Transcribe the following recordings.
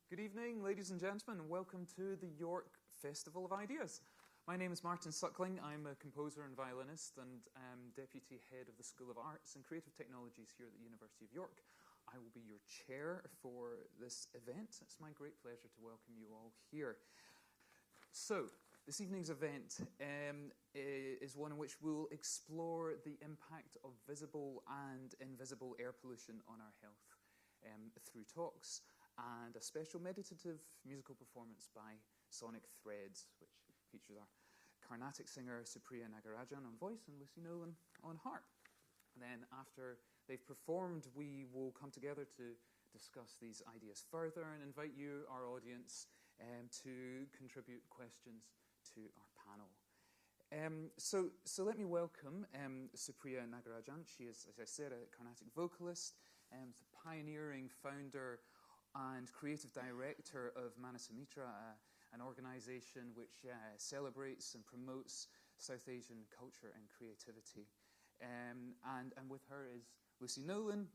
Good evening, ladies and gentlemen, and welcome to the York Festival of Ideas. My name is Martin Suckling. I'm a composer and violinist and Deputy Head of the School of Arts and Creative Technologies here at the University of York. I will be your chair for this event. It's my great pleasure to welcome you all here. So, this evening's event is one in which we'll explore the impact of visible and invisible air pollution on our health through talks and a special meditative musical performance by Sonic Threads, which features our Carnatic singer Supriya Nagarajan on voice and Lucy Nolan on harp. And then after they've performed, we will come together to discuss these ideas further and invite you, our audience, to contribute questions to our panel. So let me welcome Supriya Nagarajan. She is, as I said, a Carnatic vocalist, the pioneering founder and creative director of Manasamitra, an organisation which celebrates and promotes South Asian culture and creativity. And with her is Lucy Nolan,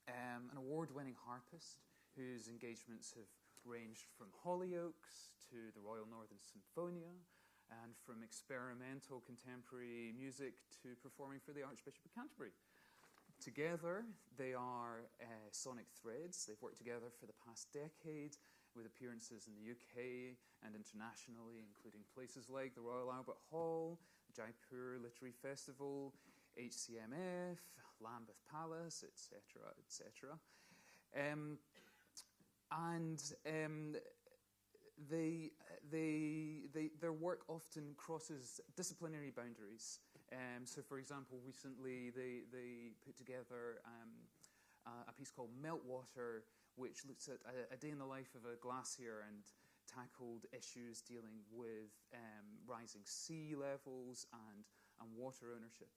an award-winning harpist whose engagements have ranged from Hollyoaks to the Royal Northern Symphonia, and from experimental contemporary music to performing for the Archbishop of Canterbury. Together, they are Sonic Threads. They've worked together for the past decade with appearances in the UK and internationally, including places like the Royal Albert Hall, the Jaipur Literary Festival, HCMF, Lambeth Palace, etc., etc. Their work often crosses disciplinary boundaries. So, for example, recently they put together a piece called Meltwater, which looks at a day in the life of a glacier and tackled issues dealing with rising sea levels and water ownership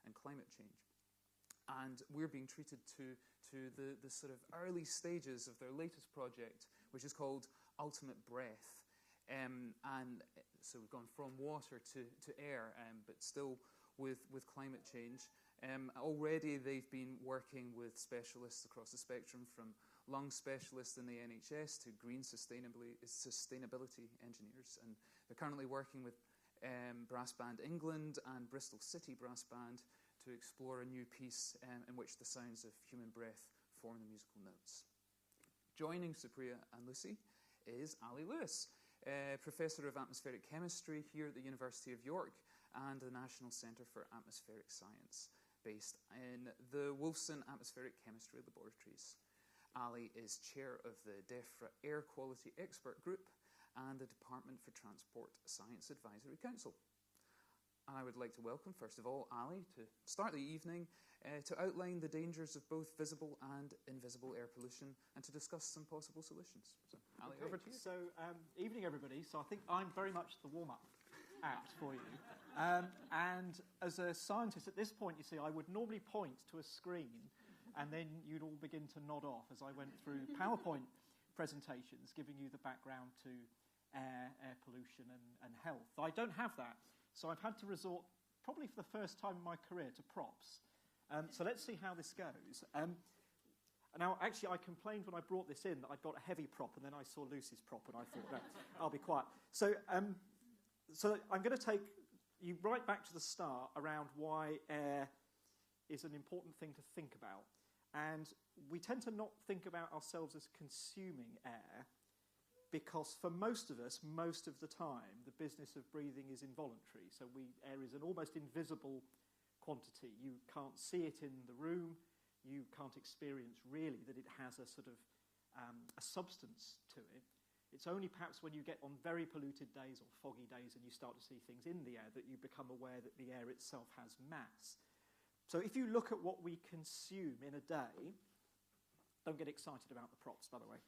and climate change. And we're being treated to the sort of early stages of their latest project, which is called Ultimate Breath. And so we've gone from water to air, but still with climate change. Already they've been working with specialists across the spectrum, from lung specialists in the NHS to green sustainability engineers. And they're currently working with Brass Band England and Bristol City Brass Band to explore a new piece in which the sounds of human breath form the musical notes. Joining Supriya and Lucy is Alastair Lewis, Professor of Atmospheric Chemistry here at the University of York and the National Centre for Atmospheric Science, based in the Wolfson Atmospheric Chemistry Laboratories. Ali is chair of the DEFRA Air Quality Expert Group and the Department for Transport Science Advisory Council. And I would like to welcome, first of all, Ali to start the evening to outline the dangers of both visible and invisible air pollution and to discuss some possible solutions. So, Ali, over to you. So, evening, everybody. So I think I'm very much the warm-up act for you. And as a scientist, at this point, you see, I would normally point to a screen and then you'd all begin to nod off as I went through PowerPoint presentations, giving you the background to air pollution and health. I don't have that. So I've had to resort, probably for the first time in my career, to props. So let's see how this goes. Now, actually, I complained when I brought this in that I'd got a heavy prop, and then I saw Lucy's prop, and I thought, no, I'll be quiet. So I'm going to take you right back to the start around why air is an important thing to think about. And we tend to not think about ourselves as consuming air, because for most of us, most of the time, the business of breathing is involuntary. So air is an almost invisible quantity. You can't see it in the room. You can't experience really that it has a sort of a substance to it. It's only perhaps when you get on very polluted days or foggy days and you start to see things in the air that you become aware that the air itself has mass. So if you look at what we consume in a day, don't get excited about the props, by the way.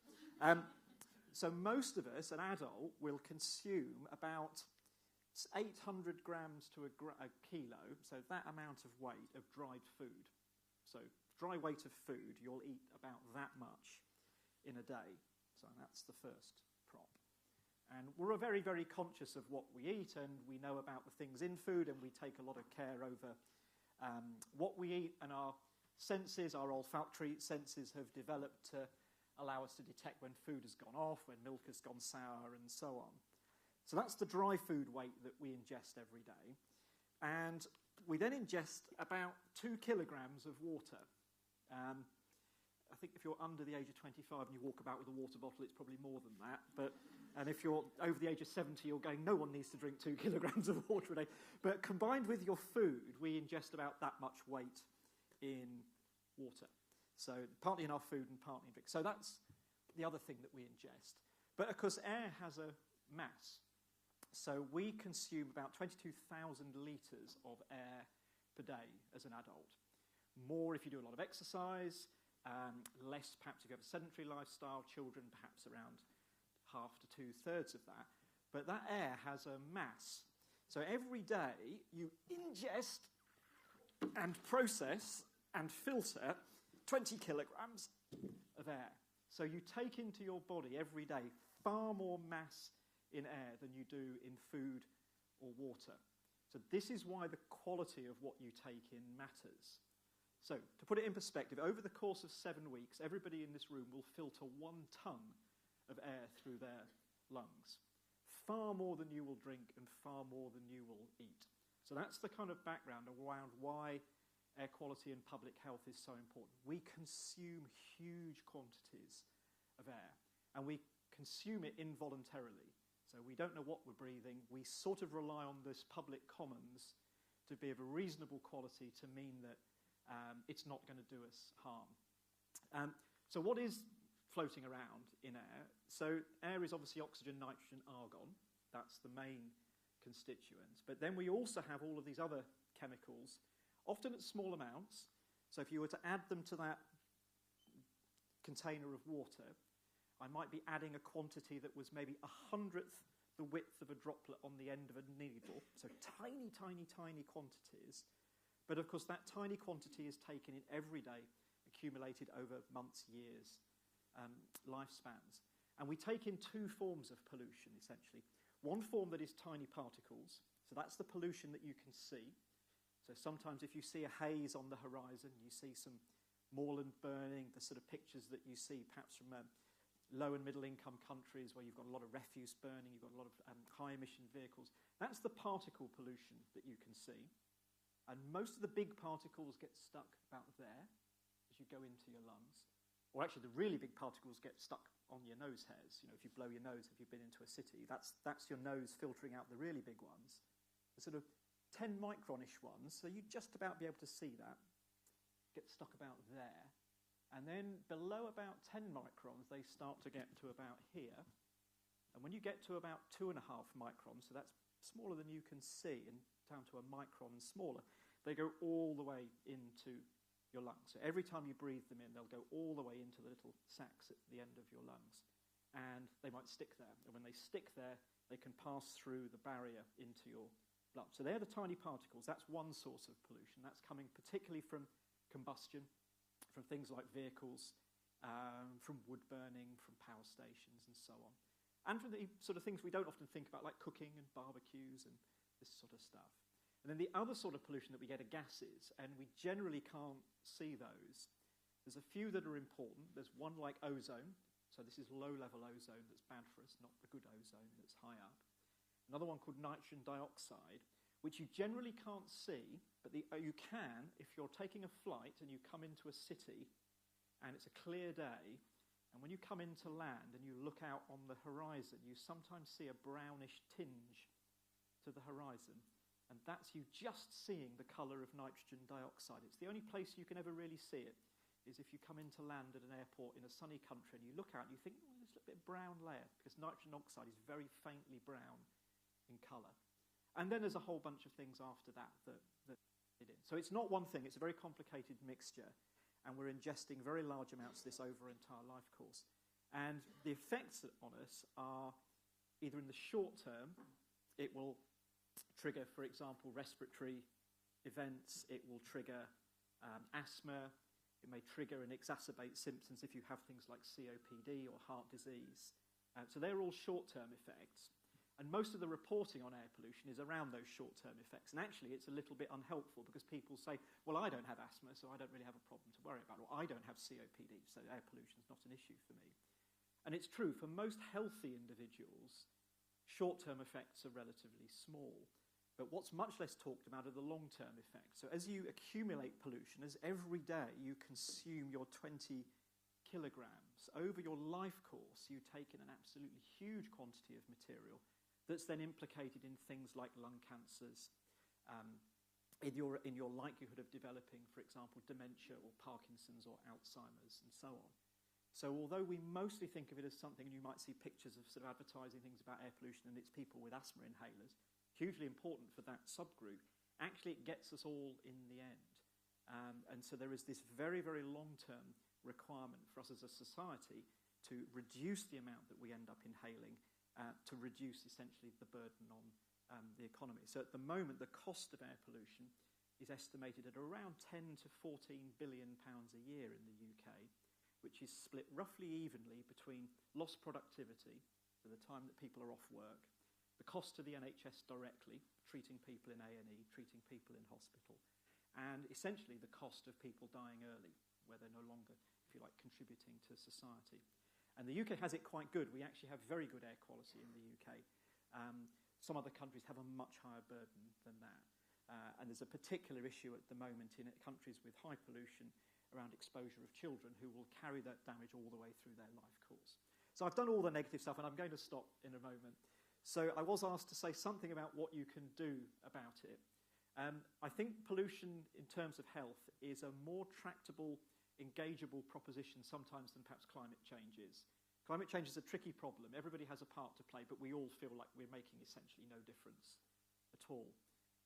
So most of us, an adult, will consume about 800 grams to a kilo, so that amount of weight of dried food. So dry weight of food, you'll eat about that much in a day. So that's the first prop. And we're very, very conscious of what we eat, and we know about the things in food, and we take a lot of care over what we eat, and our senses, our olfactory senses, have developed to allow us to detect when food has gone off, when milk has gone sour, and so on. So that's the dry food weight that we ingest every day. And we then ingest about 2 kilograms of water. I think if you're under the age of 25 and you walk about with a water bottle, it's probably more than that. And if you're over the age of 70, you're going, no one needs to drink 2 kilograms of water a day. But combined with your food, we ingest about that much weight in water. So partly in our food and partly in drink. So that's the other thing that we ingest. But of course, air has a mass. So we consume about 22,000 litres of air per day as an adult. More if you do a lot of exercise, less perhaps if you have a sedentary lifestyle, children perhaps around half to 2/3 of that. But that air has a mass. So every day you ingest and process and filter 20 kilograms of air. So you take into your body every day far more mass in air than you do in food or water. So this is why the quality of what you take in matters. So to put it in perspective, over the course of 7 weeks, everybody in this room will filter 1 tonne of air through their lungs. Far more than you will drink and far more than you will eat. So that's the kind of background around why air quality and public health is so important. We consume huge quantities of air, and we consume it involuntarily. So we don't know what we're breathing. We sort of rely on this public commons to be of a reasonable quality to mean that it's not going to do us harm. So what is floating around in air? So air is obviously oxygen, nitrogen, argon. That's the main constituents. But then we also have all of these other chemicals, often at small amounts. So if you were to add them to that container of water, I might be adding a quantity that was maybe 100th the width of a droplet on the end of a needle. So tiny, tiny, tiny quantities. But of course, that tiny quantity is taken in every day, accumulated over months, years, lifespans. And we take in 2 forms of pollution, essentially. One form that is tiny particles. So that's the pollution that you can see. So sometimes if you see a haze on the horizon, you see some moorland burning, the sort of pictures that you see perhaps from low and middle income countries where you've got a lot of refuse burning, you've got a lot of high emission vehicles. That's the particle pollution that you can see. And most of the big particles get stuck about there as you go into your lungs. Or actually, the really big particles get stuck on your nose hairs. You know, if you blow your nose, if you've been into a city, that's your nose filtering out the really big ones. The sort of 10 micron-ish ones, so you'd just about be able to see that, get stuck about there. And then below about 10 microns, they start to get to about here. And when you get to about 2.5 microns, so that's smaller than you can see, and down to a micron and smaller, they go all the way into your lungs. So every time you breathe them in, they'll go all the way into the little sacs at the end of your lungs. And they might stick there. And when they stick there, they can pass through the barrier into your blood. So they're the tiny particles. That's one source of pollution. That's coming particularly from combustion, from things like vehicles, from wood burning, from power stations, and so on. And from the sort of things we don't often think about, like cooking and barbecues and this sort of stuff. And then the other sort of pollution that we get are gases, and we generally can't see those. There's a few that are important. There's one like ozone. So this is low-level ozone that's bad for us, not the good ozone that's high up. Another one called nitrogen dioxide, which you generally can't see, but you can if you're taking a flight and you come into a city and it's a clear day, and when you come into land and you look out on the horizon, you sometimes see a brownish tinge to the horizon, and that's you just seeing the colour of nitrogen dioxide. It's the only place you can ever really see it, is if you come into land at an airport in a sunny country and you look out and you think, oh, there's a little bit of brown layer, because nitrogen oxide is very faintly brown in colour. And then there's a whole bunch of things after that it in. So it's not one thing, it's a very complicated mixture, and we're ingesting very large amounts of this over our entire life course. And the effects on us are either in the short term, it will trigger, for example, respiratory events, it will trigger asthma, it may trigger and exacerbate symptoms if you have things like COPD or heart disease. So they're all short-term effects. And most of the reporting on air pollution is around those short-term effects. And actually, it's a little bit unhelpful because people say, well, I don't have asthma, so I don't really have a problem to worry about, or I don't have COPD, so air pollution is not an issue for me. And it's true, for most healthy individuals, short-term effects are relatively small. But what's much less talked about are the long-term effects. So as you accumulate pollution, as every day you consume your 20 kilograms, over your life course you take in an absolutely huge quantity of material that's then implicated in things like lung cancers, in your likelihood of developing, for example, dementia or Parkinson's or Alzheimer's and so on. So although we mostly think of it as something, and you might see pictures of sort of advertising things about air pollution and it's people with asthma inhalers, hugely important for that subgroup, actually it gets us all in the end. And so there is this very, very long-term requirement for us as a society to reduce the amount that we end up inhaling, to reduce essentially the burden on the economy. So at the moment, the cost of air pollution is estimated at around 10 to 14 billion pounds a year in the UK, which is split roughly evenly between lost productivity, so the time that people are off work, the cost to the NHS directly, treating people in A&E, treating people in hospital, and essentially the cost of people dying early, where they're no longer, if you like, contributing to society. And the UK has it quite good. We actually have very good air quality in the UK. Some other countries have a much higher burden than that. And there's a particular issue at the moment in countries with high pollution around exposure of children who will carry that damage all the way through their life course. So I've done all the negative stuff, and I'm going to stop in a moment. So I was asked to say something about what you can do about it. I think pollution in terms of health is a more tractable, engageable proposition sometimes than perhaps climate change is. Climate change is a tricky problem. Everybody has a part to play, but we all feel like we're making essentially no difference at all.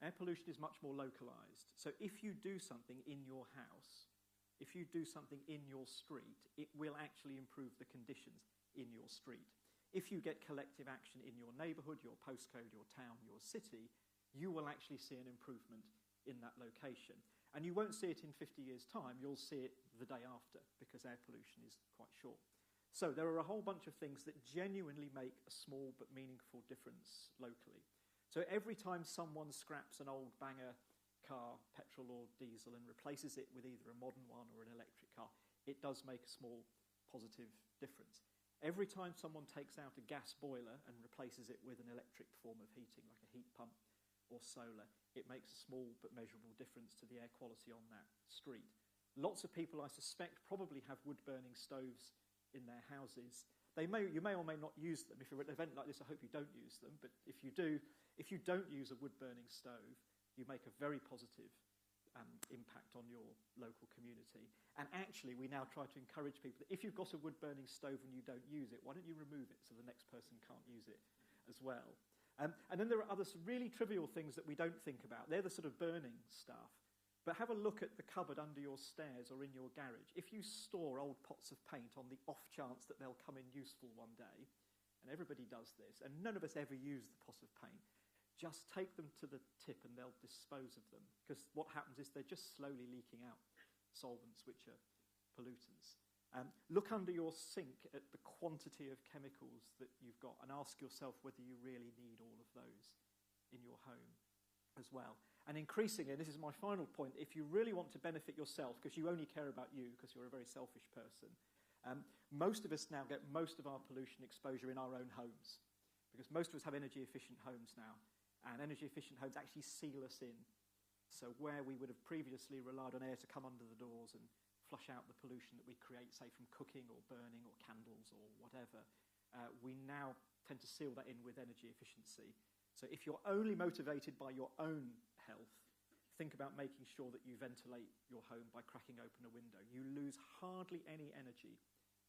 Air pollution is much more localised. So if you do something in your house, if you do something in your street, it will actually improve the conditions in your street. If you get collective action in your neighbourhood, your postcode, your town, your city, you will actually see an improvement in that location. And you won't see it in 50 years' time, you'll see it the day after, because air pollution is quite short. So there are a whole bunch of things that genuinely make a small but meaningful difference locally. So every time someone scraps an old banger car, petrol or diesel, and replaces it with either a modern one or an electric car, it does make a small positive difference. Every time someone takes out a gas boiler and replaces it with an electric form of heating, like a heat pump or solar, it makes a small but measurable difference to the air quality on that street. Lots of people, I suspect, probably have wood-burning stoves in their houses. You may or may not use them. If you're at an event like this, I hope you don't use them. But if you don't use a wood-burning stove, you make a very positive impact on your local community. And actually, we now try to encourage people that if you've got a wood-burning stove and you don't use it, why don't you remove it so the next person can't use it as well? And then there are other really trivial things that we don't think about. They're the sort of burning stuff. But have a look at the cupboard under your stairs or in your garage. If you store old pots of paint on the off chance that they'll come in useful one day, and everybody does this, and none of us ever use the pot of paint, just take them to the tip and they'll dispose of them. Because what happens is they're just slowly leaking out solvents which are pollutants. Look under your sink at the quantity of chemicals that you've got and ask yourself whether you really need all of those in your home as well. And increasingly, and this is my final point, if you really want to benefit yourself, because you only care about you because you're a very selfish person, most of us now get most of our pollution exposure in our own homes, because most of us have energy-efficient homes now, and energy-efficient homes actually seal us in. So where we would have previously relied on air to come under the doors and flush out the pollution that we create, say, from cooking or burning or candles or whatever, we now tend to seal that in with energy efficiency. So if you're only motivated by your own health, think about making sure that you ventilate your home by cracking open a window. You lose hardly any energy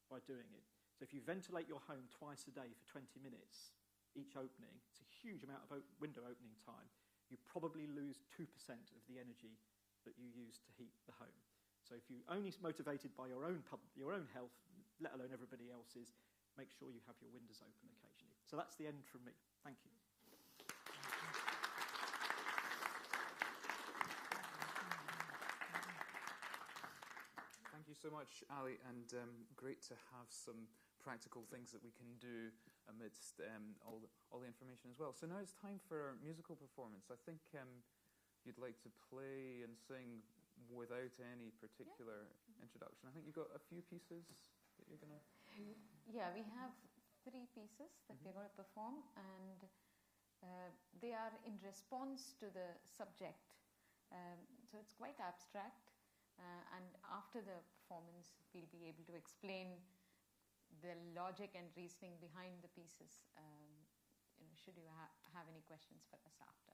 by doing it. So if you ventilate your home twice a day for 20 minutes, each opening, it's a huge amount of window opening time, you probably lose 2% of the energy that you use to heat the home. So if you're only motivated by your own health, let alone everybody else's, make sure you have your windows open occasionally. So that's the end from me. Thank you. Thank you so much, Ali, and great to have some practical things that we can do amidst all the information as well. So now it's time for musical performance. I think you'd like to play and sing without any particular introduction. I think you've got a few pieces that you're going to... Yeah, we have 3 pieces that we're going to perform, and they are in response to the subject. So it's quite abstract, and after the performance we'll be able to explain the logic and reasoning behind the pieces, should you have any questions for us after.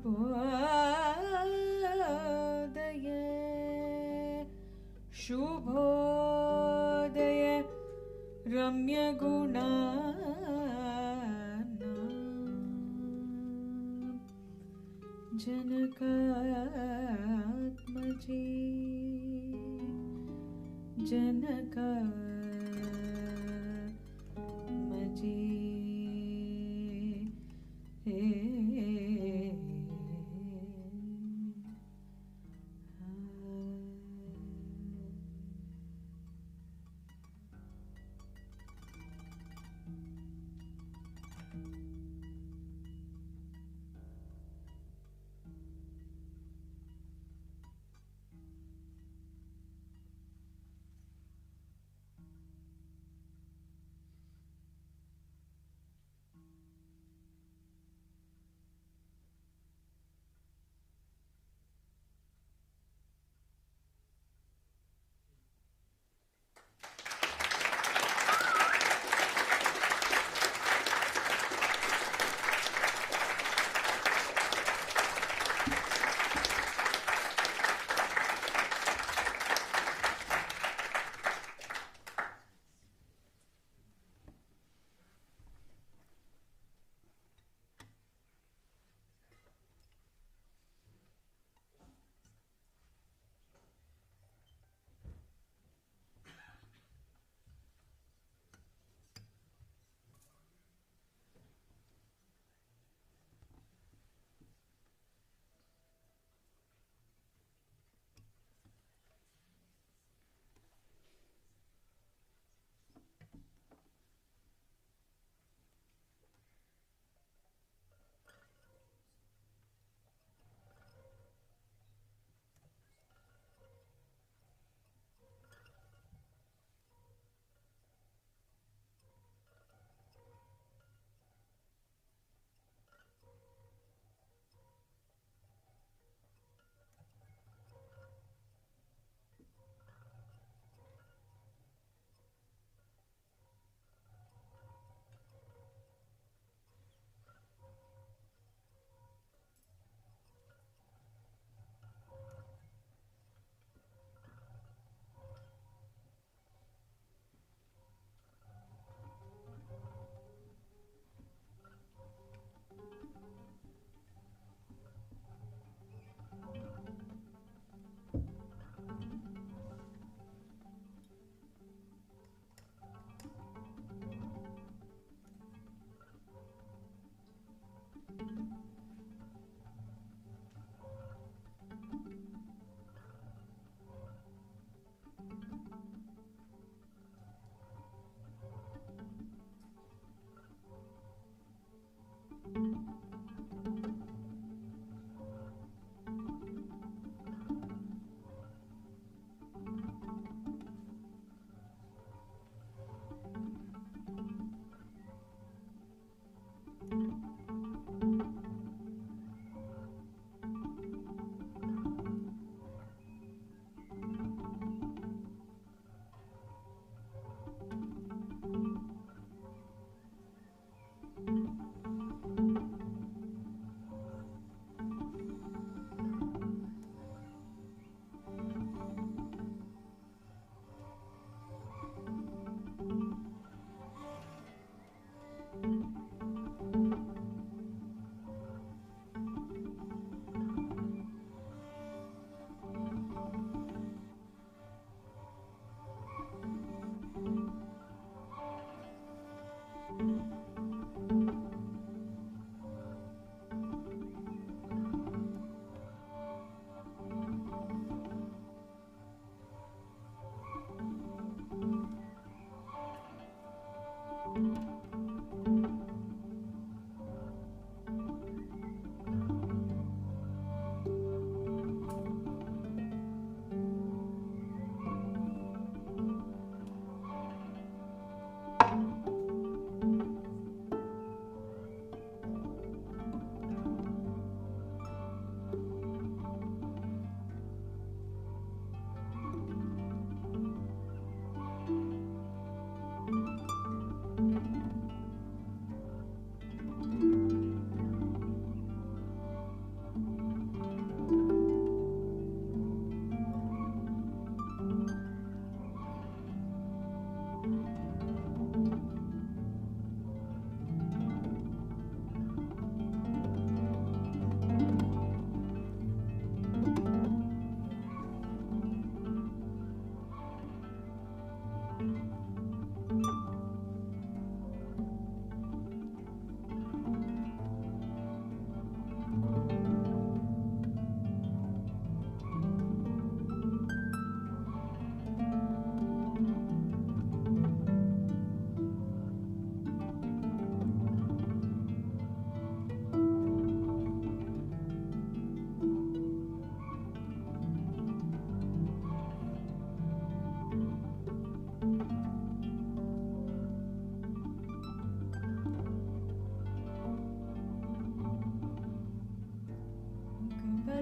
शुभोदय शुभोदय रम्यगुणा जनकात्मजे जनकात्मजे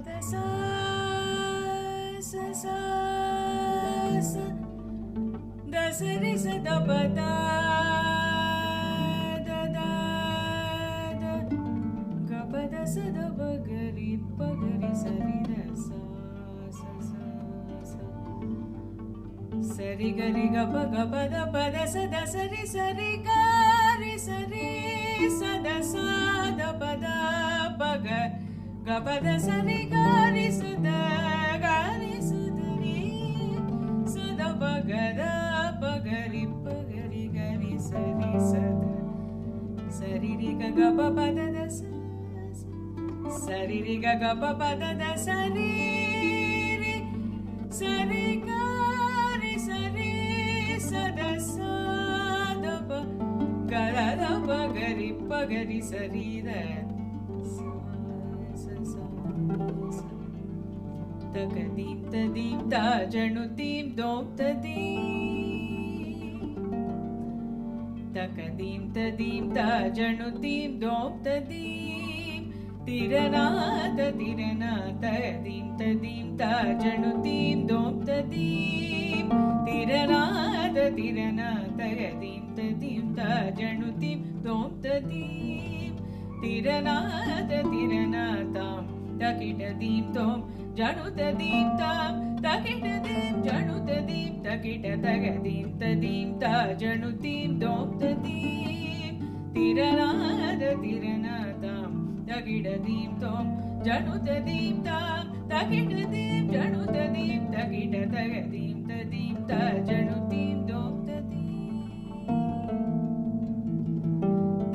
da sa sa sa sa da sa re sa da pa da da da da ga pa da sa da pa ga ri sa ri da sa sa sa sa sa ri ga da pa da sa ri sa ri ga ri sa da sa da pa ga ga pa da sa ri ga ri sa da ga ri sa da ri sa da pa ga ri ga ri sa da sa ri ri ga pa pa da da sa ri ri ga pa pa da da sa ri ri sa ri ga ri sa da sa da pa ga da pa ga ri sa ri da takadim tadim ta janutim dom tadim takadim tadim ta janutim dom tadim tirana tadim tadim ta janutim dom tadim tirana tadim ta janutim dom tadim tirana tam takitadim tom janutadim tam takitadim janutadim takita tagadim tadim ta janutim dom tadim tirana tam takitadim tom janutadim tam takitadim janutadim takita tagadim tadim ta janutim dom tadim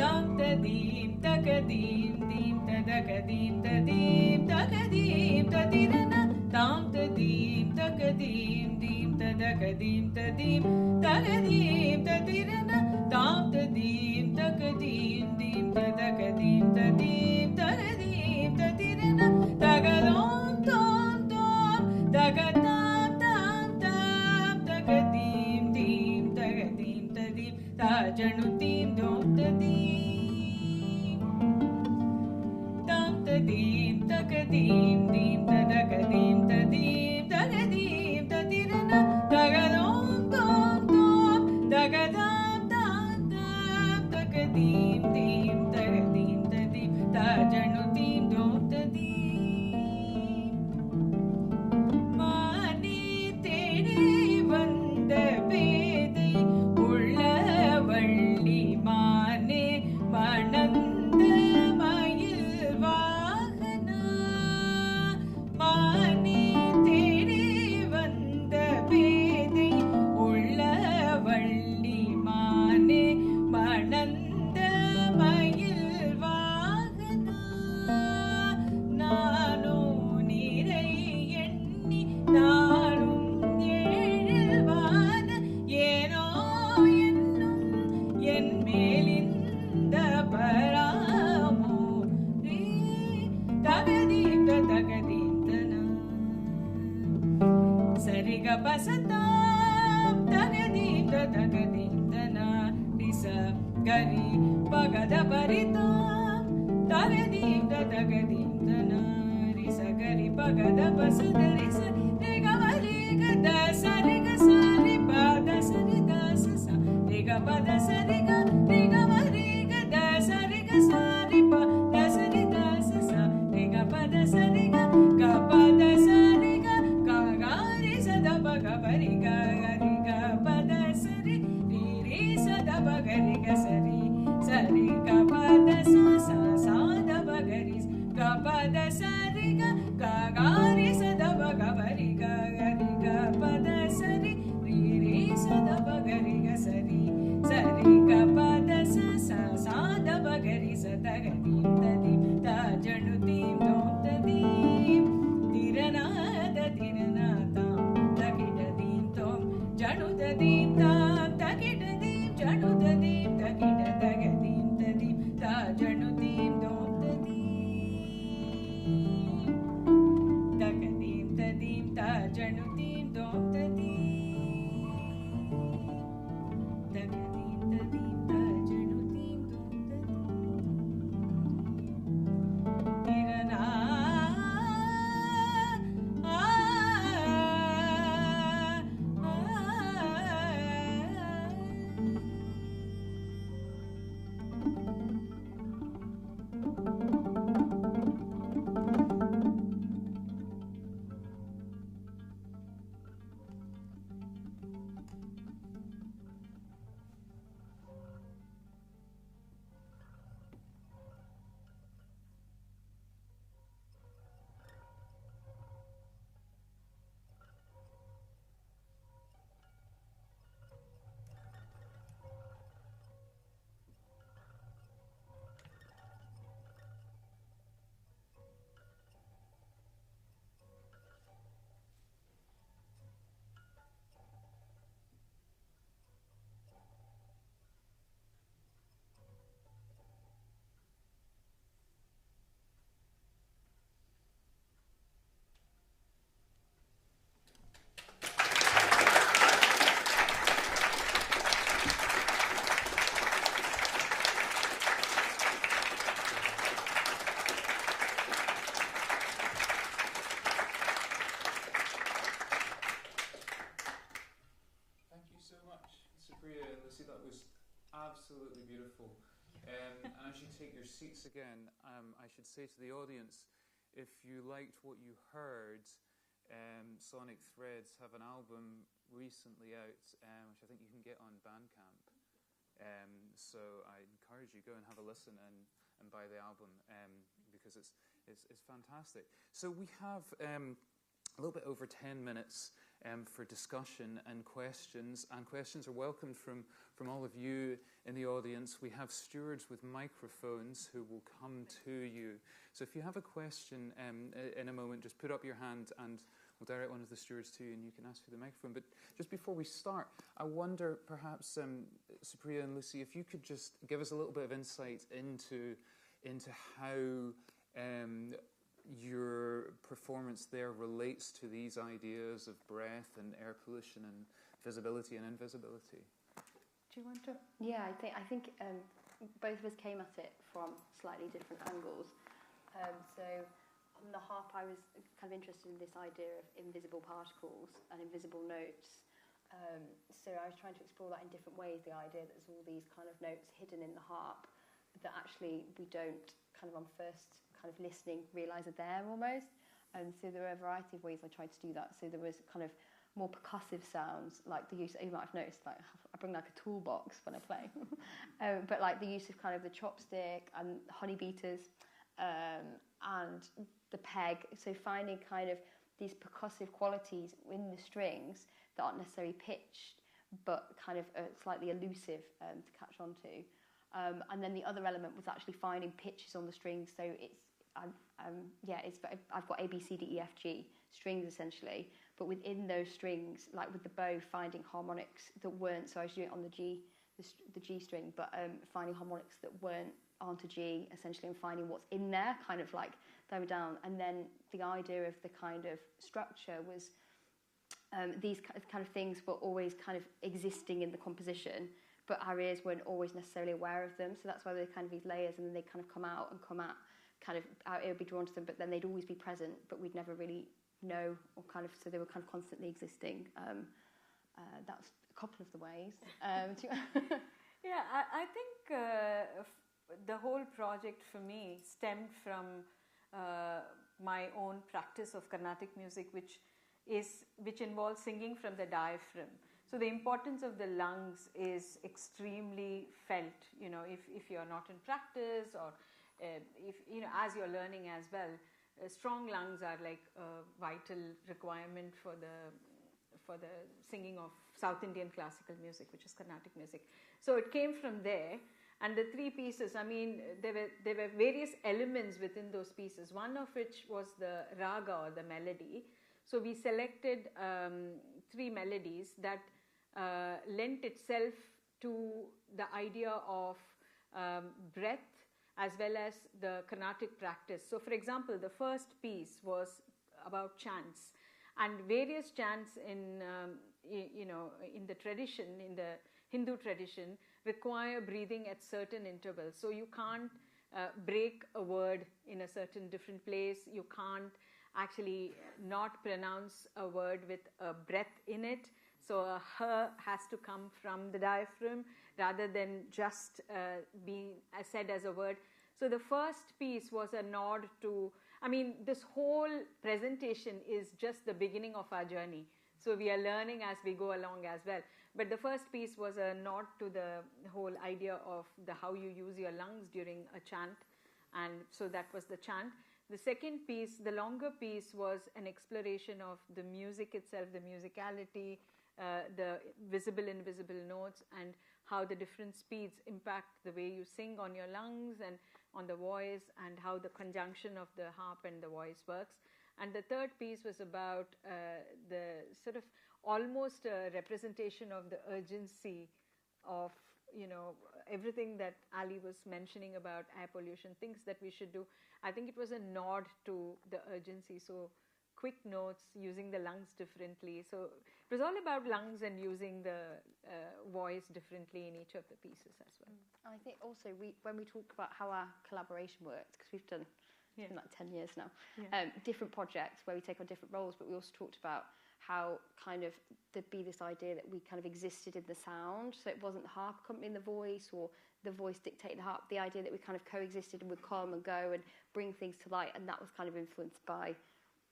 tam tadim takadim dim tadakadim tadim takadim tadirana tam tadim takadim dim tadakadim tadim takadim tadirana tam tadim takadim dim tadakadim tadim takadim tadirana tagadom tom tom tagadam tam tam takadim dim takadim tadim tajanutim dom tadim tam tadim takadim dim tadakadim tadim takadim tadirana tagadom tom tom tagadam tam tam takadim dim takadim tadim tajanutim dom tadim mani தேடி வந்த பேதை உள்ள வள்ளி மானே மணந்த மயில் வாகனா மானே தேடி வந்த பேதை உள்ள வள்ளி மானே மணந்த மயில் வாகனா நானோ நீரை எண்ணி நானும் ஏழுவான ஏனோ என்னும் என் மேலிந்த பராமோ தகதீப்தன சரிக பசதாம் தகதீப்தன ரிச கரி பகத பரிதாம் தகதீப்தன ரிச கரி பகத பசத ரிச ரிக வரிக தச ரிக சரி பத சரி தச ச ரிக பத சரிக ரிக வரிக தச ரிக சரி பத சரி தச ச ரிக பத சரிக க பத சரிக க க ரி ச த ப க பரி க ரி க பத சரி ரி ரி ச த ப க ரி க சரி சரி க பத ச ச ச த ப க ரி க பத சரி க க க ரி ச த ப க பரி க ரி க பத சரி ரி ரி ச த ப க ரி க சரி சரி க பத ச ச ச த ப க ரி ச த க தி தி த ஜனுதீம் தோம் ததீம் திரநாத திரநாதாம் தகிடதீம் தோம் ஜனுததீம் தாம் தகிடதீம் ஜனுததீம் தகிட தகதீம் ததீம் த ஜனுதீம் தோம் ததீம் த as you take your seats again, I should say to the audience, if you liked what you heard, Sonic Threads have an album recently out, which I think you can get on Bandcamp. So I encourage you, go and have a listen and buy the album, because it's fantastic. So we have a little bit over 10 minutes for discussion and questions are welcomed from all of you in the audience. We have stewards with microphones who will come to you. So if you have a question in a moment, just put up your hand and we'll direct one of the stewards to you and you can ask for the microphone. But just before we start, I wonder perhaps, Supriya and Lucy, if you could just give us a little bit of insight into how your performance there relates to these ideas of breath and air pollution and visibility and invisibility. Do you want to? Yeah, I think both of us came at it from slightly different angles. So on the harp, I was kind of interested in this idea of invisible particles and invisible notes. So I was trying to explore that in different ways, the idea that there's all these kind of notes hidden in the harp that actually we don't kind of on first kind of listening realise are there almost. And so there were a variety of ways I tried to do that. So there was kind of more percussive sounds, like the use, you might have noticed, like I bring like a toolbox when I play, but like the use of kind of the chopstick and honey beaters and the peg. So finding kind of these percussive qualities in the strings that aren't necessarily pitched, but kind of slightly elusive to catch on to. And then the other element was actually finding pitches on the strings. So I've got A, B, C, D, E, F, G strings essentially, but within those strings, like with the bow, finding harmonics that weren't. So I was doing it on the G string, but finding harmonics that aren't a G essentially, and finding what's in there, kind of like lower down. And then the idea of the kind of structure was these kind of things were always kind of existing in the composition, but our ears weren't always necessarily aware of them. So that's why they're kind of these layers, and then they kind of come out, kind of our ear would be drawn to them, but then they'd always be present, but we'd never really know, or kind of, so they were kind of constantly existing. That's a couple of the ways. Yeah, I think the whole project for me stemmed from my own practice of Carnatic music, which involves singing from the diaphragm. So the importance of the lungs is extremely felt, if you're not in practice, or if, as you're learning as well. Strong lungs are like a vital requirement for the singing of South Indian classical music, which is Carnatic music. So it came from there. And the three pieces, there were various elements within those pieces, one of which was the raga, or the melody. So we selected three melodies that lent itself to the idea of breath as well as the Carnatic practice. So for example, the first piece was about chants, and various chants in the tradition, in the Hindu tradition, require breathing at certain intervals. So you can't break a word in a certain different place. You can't actually not pronounce a word with a breath in it. So a h has to come from the diaphragm rather than just being said as a word. So the first piece was a nod to, this whole presentation is just the beginning of our journey. So we are learning as we go along as well. But the first piece was a nod to the whole idea of how you use your lungs during a chant. And so that was the chant. The second piece, the longer piece, was an exploration of the music itself, the musicality, the visible, invisible notes, and how the different speeds impact the way you sing on your lungs and on the voice, and how the conjunction of the harp and the voice works. And the third piece was about the sort of almost a representation of the urgency of, everything that Ali was mentioning about air pollution, things that we should do. I think it was a nod to the urgency. So quick notes, using the lungs differently. So it was all about lungs and using the voice differently in each of the pieces as well. And I think also when we talk about how our collaboration works, because we've done it's been like 10 years now, Yeah. different projects where we take on different roles, but we also talked about how kind of there'd be this idea that we kind of existed in the sound, so it wasn't the harp accompanying the voice or the voice dictating the harp, the idea that we kind of coexisted and would come and go and bring things to light, and that was kind of influenced by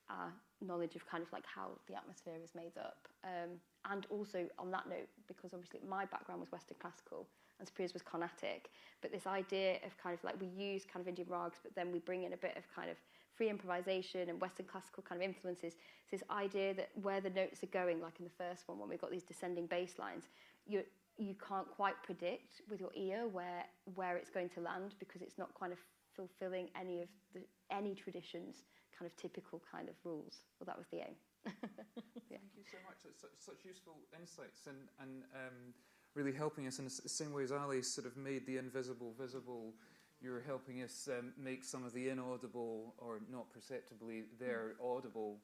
our knowledge of kind of like how the atmosphere is made up. And also on that note, because obviously my background was Western classical and Supriya's was Carnatic, but this idea of kind of like we use kind of Indian rags, but then we bring in a bit of kind of free improvisation and Western classical kind of influences. It's this idea that where the notes are going, like in the first one when we've got these descending bass lines, you can't quite predict with your ear where it's going to land, because it's not kind of fulfilling any traditions kind of typical kind of rules. Well, that was the aim. Yeah. Thank you so much. It's such useful insights and really helping us in the same way as Ali sort of made the invisible visible. You're helping us make some of the inaudible or not perceptibly there audible.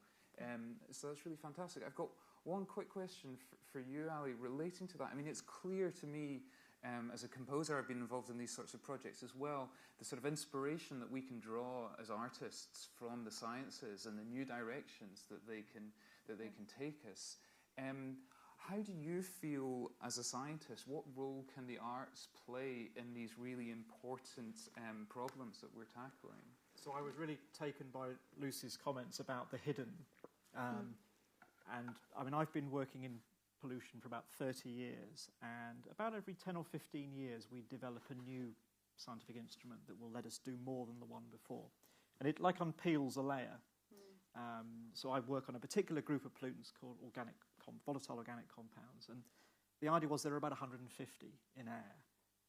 So that's really fantastic. I've got one quick question for you, Ali, relating to that. I mean, it's clear to me as a composer, I've been involved in these sorts of projects as well, the sort of inspiration that we can draw as artists from the sciences and the new directions that they can take us. How do you feel as a scientist? What role can the arts play in these really important problems that we're tackling? So I was really taken by Lucy's comments about the hidden. And I mean, I've been working in pollution for about 30 years, and about every 10 or 15 years we develop a new scientific instrument that will let us do more than the one before. And it like unpeels a layer. So I work on a particular group of pollutants called volatile organic compounds, and the idea was there were about 150 in air.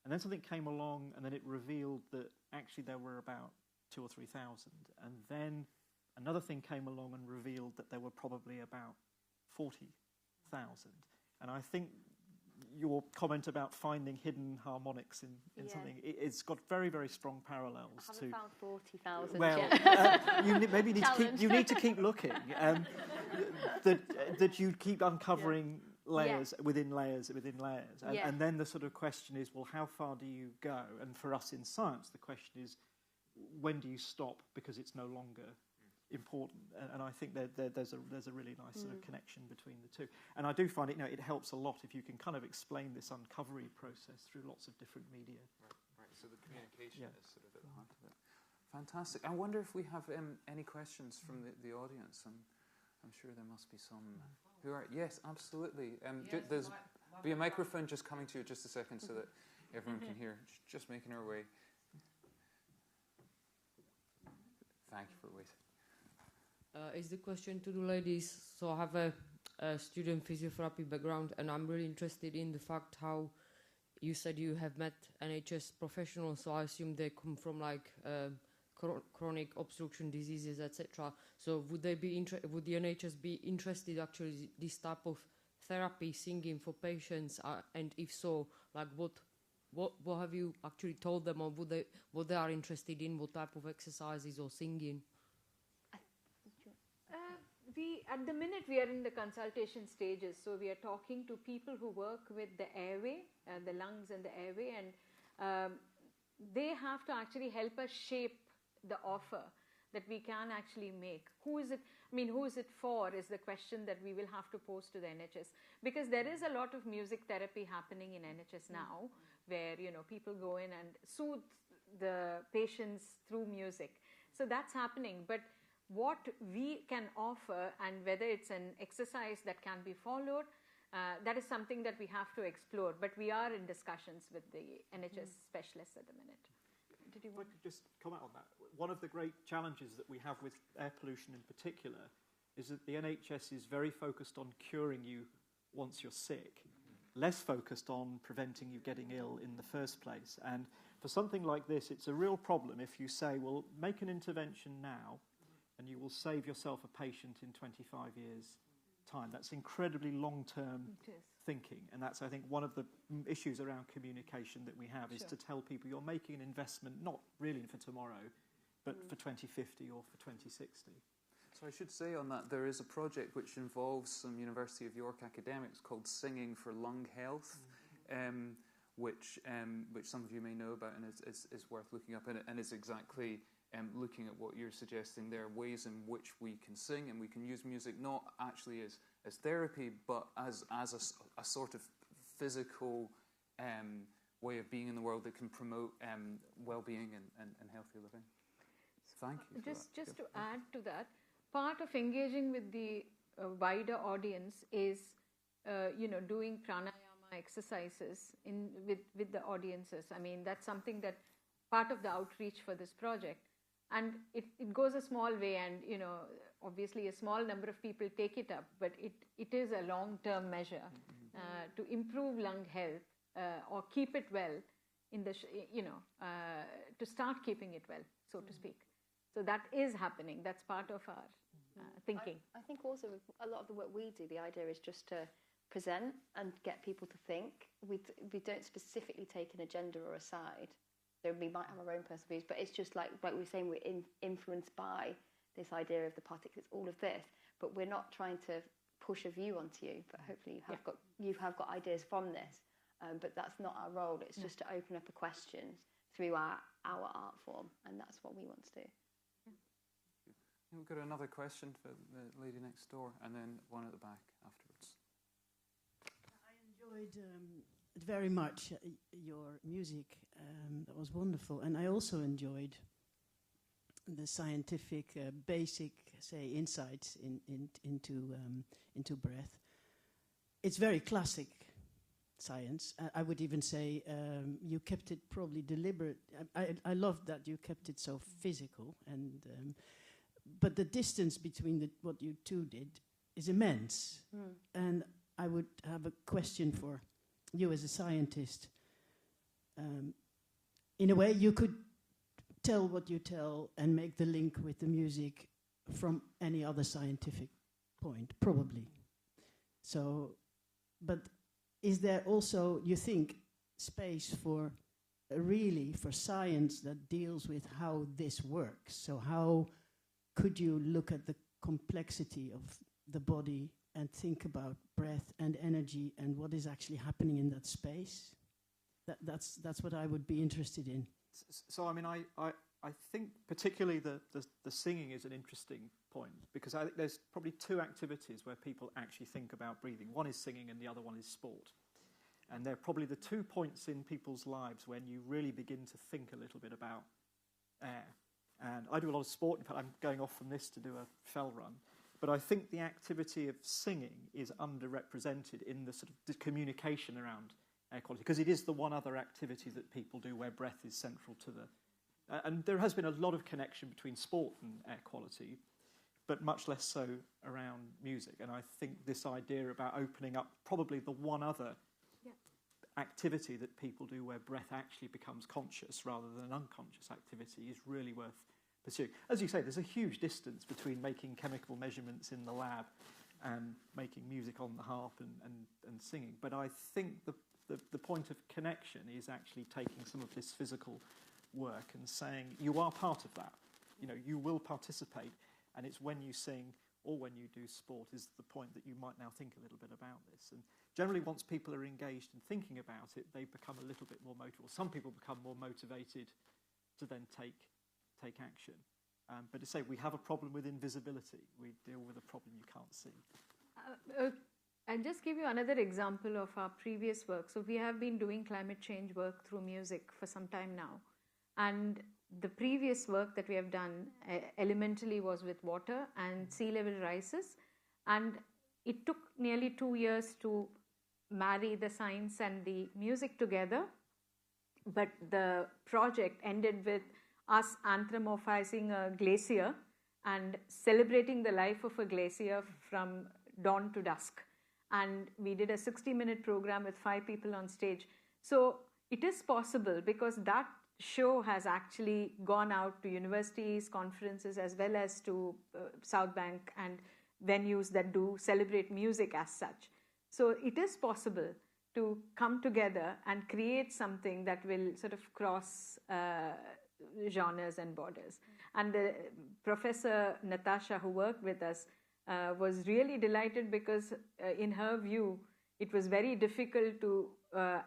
And then something came along and then it revealed that actually there were about 2,000 or 3,000. And then another thing came along and revealed that there were probably about 40,000. And I think your comment about finding hidden harmonics in something, it's got very, very strong parallels I haven't found 40,000 well, yet. you need to keep looking. That you keep uncovering layers within layers within layers. And then the sort of question is, well, how far do you go? And for us in science, the question is, when do you stop because it's no longer important? And I think there's a really nice sort of connection between the two. And I do find it helps a lot if you can kind of explain this uncovery process through lots of different media. Right. So the communication is sort of at the heart of it. Fantastic. I wonder if we have any questions from the audience. I'm sure there must be some. Who are? Yes, absolutely. There's be a microphone just coming to you just a second so that everyone can hear. Just making our way. Thank you for waiting. Is the question to the ladies. So I have a student physiotherapy background, and I'm really interested in the fact how you said you have met NHS professionals, so I assume they come from like chronic obstruction diseases, etc. So would the NHS be interested actually this type of therapy, singing for patients, and if so, like what have you actually told them, or what they are interested in, what type of exercises or singing? At the minute we are in the consultation stages, so we are talking to people who work with the airway, the lungs and the airway, and they have to actually help us shape the offer that we can actually make. Who is it for is the question that we will have to pose to the NHS, because there is a lot of music therapy happening in NHS now, where people go in and soothe the patients through music. So that's happening, but what we can offer and whether it's an exercise that can be followed, that is something that we have to explore. But we are in discussions with the NHS specialists at the minute. Did you want to just comment on that? One of the great challenges that we have with air pollution in particular is that the NHS is very focused on curing you once you're sick, less focused on preventing you getting ill in the first place. And for something like this, it's a real problem if you say, well, make an intervention now, and you will save yourself a patient in 25 years' time. That's incredibly long-term thinking, and that's, I think, one of the issues around communication that we have is to tell people you're making an investment not really for tomorrow, but for 2050 or for 2060. So I should say on that, there is a project which involves some University of York academics called Singing for Lung Health, which some of you may know about, and is worth looking up, and it's exactly looking at what you're suggesting there, ways in which we can sing and we can use music not actually as therapy, but as a sort of physical way of being in the world that can promote well-being and healthy living. Thank you. Just to add to that, part of engaging with the wider audience is, doing pranayama exercises with the audiences. I mean, that's something that part of the outreach for this project. And it goes a small way, and, obviously a small number of people take it up, but it is a long-term measure to improve lung health or keep it well in the, to start keeping it well, so to speak. So that is happening. That's part of our thinking. I think also with a lot of the work we do, the idea is just to present and get people to think. We don't specifically take an agenda or a side. So we might have our own personal views, but it's just like we were saying, we're influenced by this idea of the particles, all of this, but we're not trying to push a view onto you. But hopefully you have got ideas from this. But that's not our role. It's just to open up a question through our art form, and that's what we want to do. We've got another question for the lady next door, and then one at the back afterwards. I enjoyed very much your music. That was wonderful. And I also enjoyed the scientific basic, say, insights into breath. It's very classic science. I would even say you kept it probably deliberate. I love that you kept it so physical, and but the distance between what you two did is immense. And I would have a question for you as a scientist. In a way, you could tell what you tell and make the link with the music from any other scientific point, probably. So, but is there also, you think, space for science that deals with how this works? So how could you look at the complexity of the body and think about breath and energy and what is actually happening in that space? That's what I would be interested in. So, I mean, I think particularly the singing is an interesting point, because I think there's probably two activities where people actually think about breathing. One is singing and the other one is sport. And they're probably the 2 points in people's lives when you really begin to think a little bit about air. And I do a lot of sport. In fact, I'm going off from this to do a fell run. But I think the activity of singing is underrepresented in the sort of communication around air quality, because it is the one other activity that people do where breath is central to the... and there has been a lot of connection between sport and air quality, but much less so around music. And I think this idea about opening up probably the one other activity that people do where breath actually becomes conscious rather than an unconscious activity is really worth pursuing. As you say, there's a huge distance between making chemical measurements in the lab and making music on the harp and singing. But I think the point of connection is actually taking some of this physical work and saying you are part of that. You know, you will participate, and it's when you sing or when you do sport is the point that you might now think a little bit about this. And generally, once people are engaged in thinking about it, they become a little bit more motivated. Some people become more motivated to then take action. But to say we have a problem with invisibility, we deal with a problem you can't see. I'll just give you another example of our previous work. So we have been doing climate change work through music for some time now. And the previous work that we have done elementally was with water and sea level rises. And it took nearly 2 years to marry the science and the music together. But the project ended with us anthropomorphizing a glacier and celebrating the life of a glacier from dawn to dusk. And we did a 60-minute program with 5 people on stage. So it is possible, because that show has actually gone out to universities, conferences, as well as to South Bank and venues that do celebrate music as such. So it is possible to come together and create something that will sort of cross genres and borders. And the Professor Natasha, who worked with us, was really delighted, because in her view, it was very difficult to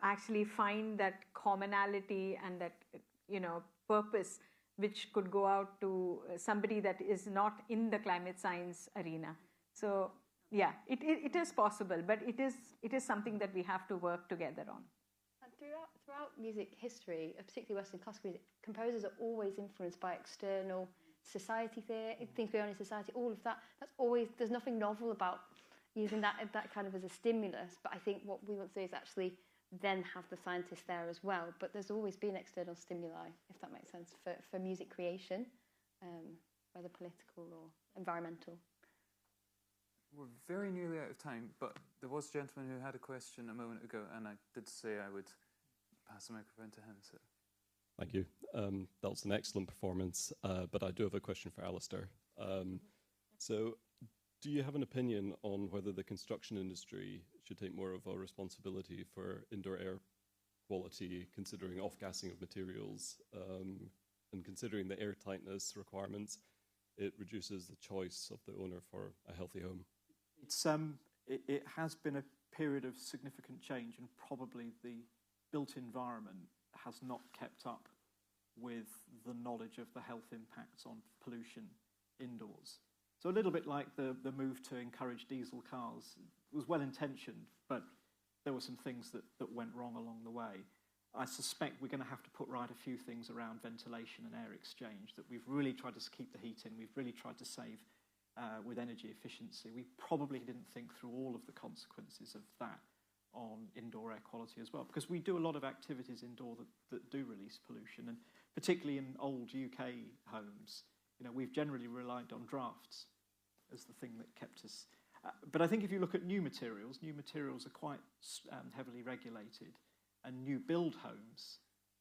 actually find that commonality and that, purpose which could go out to somebody that is not in the climate science arena. So yeah, it is possible, but it is something that we have to work together on. And throughout music history, particularly Western classical music, composers are always influenced by external society theory, things going on in society, all of that. That's always, there's nothing novel about using that kind of as a stimulus, but I think what we want to do is actually then have the scientists there as well. But there's always been external stimuli, if that makes sense, for music creation, whether political or environmental. We're very nearly out of time, but there was a gentleman who had a question a moment ago, and I did say I would pass the microphone to him. So. Thank you. That was an excellent performance, but I do have a question for Alastair. So do you have an opinion on whether the construction industry should take more of a responsibility for indoor air quality, considering off-gassing of materials, and considering the air tightness requirements? It reduces the choice of the owner for a healthy home. It has been a period of significant change, and probably the built environment has not kept up with the knowledge of the health impacts on pollution indoors. So a little bit like the move to encourage diesel cars. It was well-intentioned, but there were some things that went wrong along the way. I suspect we're going to have to put right a few things around ventilation and air exchange, that we've really tried to keep the heat in, we've really tried to save with energy efficiency. We probably didn't think through all of the consequences of that on indoor air quality as well, because we do a lot of activities indoor that do release pollution, and particularly in old UK homes, we've generally relied on drafts as the thing that kept us. But I think if you look at new materials are quite heavily regulated, and new build homes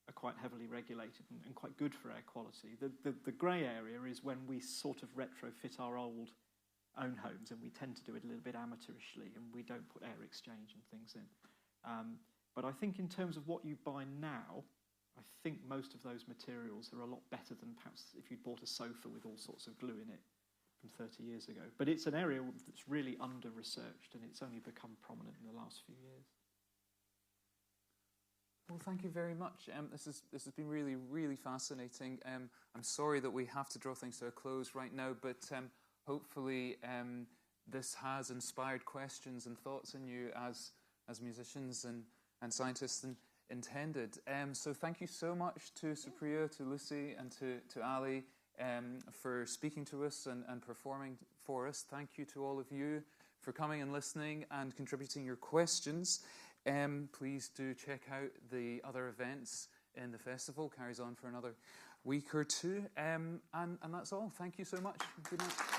are quite heavily regulated and quite good for air quality. The grey area is when we sort of retrofit our old own homes, and we tend to do it a little bit amateurishly, and we don't put air exchange and things in. But I think in terms of what you buy now, I think most of those materials are a lot better than perhaps if you'd bought a sofa with all sorts of glue in it from 30 years ago. But it's an area that's really under-researched, and it's only become prominent in the last few years. Well, thank you very much. This has been really, really fascinating. I'm sorry that we have to draw things to a close right now, but hopefully this has inspired questions and thoughts in you as musicians and scientists intended. So thank you so much to Supriya, to Lucy, and to Ali for speaking to us and performing for us. Thank you to all of you for coming and listening and contributing your questions. Please do check out the other events in the festival. Carries on for another week or two. And that's all. Thank you so much. Good night.